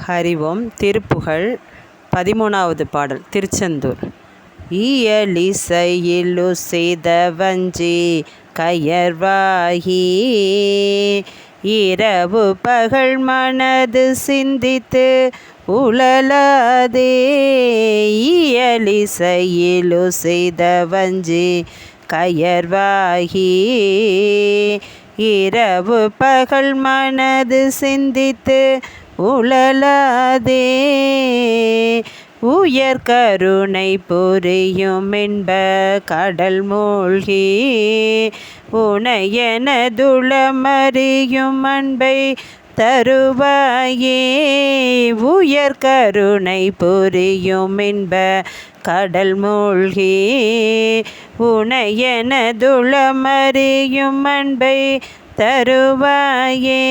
ஹரிவோம். திருப்புகழ் 13வது பாடல். திருச்செந்தூர். இயலிசையிலு செய்த வஞ்சி கயர்வாகி இரவு பகல் மனது சிந்தித்து உழலாதே. இயலிசையிலு செய்த வஞ்சி கயர்வாகி இரவு பகல் மனது சிந்தித்து உழலாதே. உயர் கருணை புரியும் என்ப கடல் மூழ்கி உனையெனதுளமறியும் அன்பை தருவாயே. உயர் கருணை புரியும் என்ப கடல் மூழ்கி உனையெனதுளமறியும் அன்பை தருவாயே.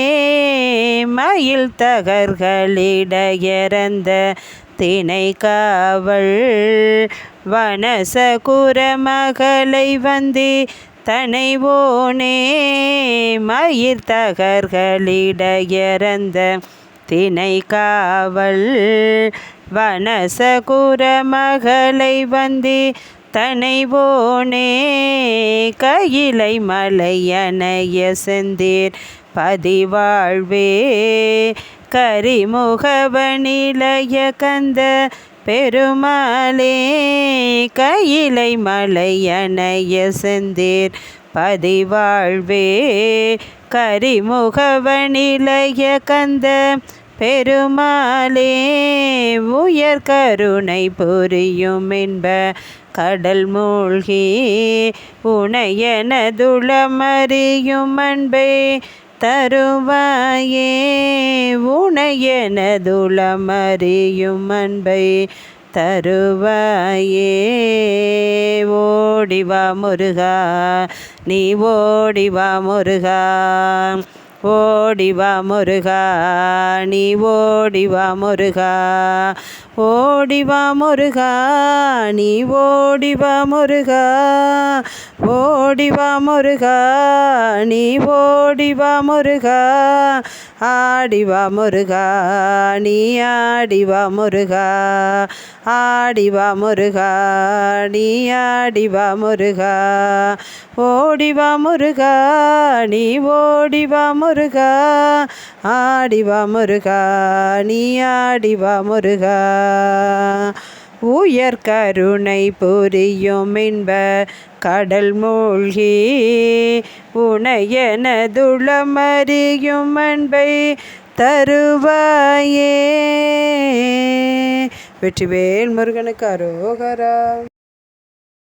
மயில் தகர்களிடையறந்த தினை காவல் வனசகுர மகளை வந்தி தனைவோனே. மயில் தகர்களிடையறந்த தினை காவல் வனசகுர மகளை வந்தி தனைவோனே. கையிலை மலையணைய செந்தீர் பதிவாழ்வே கரிமுகவனிலய கந்த பெருமாளே. கையிலை மலையணைய செந்தீர் பதிவாழ்வே கரிமுகவனிலய கந்த பெருமாளே. உயர் கருணை புரியும் என்ப கடல் மூழ்கி உனையெனதுளமறியும் அன்பை தருவாயே. உனையெனதுளமறியும் அன்பை தருவாயே. ஓடிவா முருகா, நீ ஓடிவா முருகா, ஓடிவா முருகா, நீ ஓடிவா முருகா, ஓடிவா முருகா, நீ ஓடிவா முருகா, ஓடிவா முருகா, நீ ஓடிவா முருகா. ஆடிவா முருகா, நீ ஆடிவா முருகா, ஆடிவா முருகா, நீ ஆடிவா முருகா. ஓடிவா முருகா, நீ ஓடிவா முருகா, ஆடிவா முருகா, நீ ஆடிவா முருகா. உயர் கருணை புரியும் என்ப கடல் மூழ்கி உனையெனதுளமறியும் அன்பை தருவாயே. வெற்றிவேல் முருகனுக்கு அரோகரா.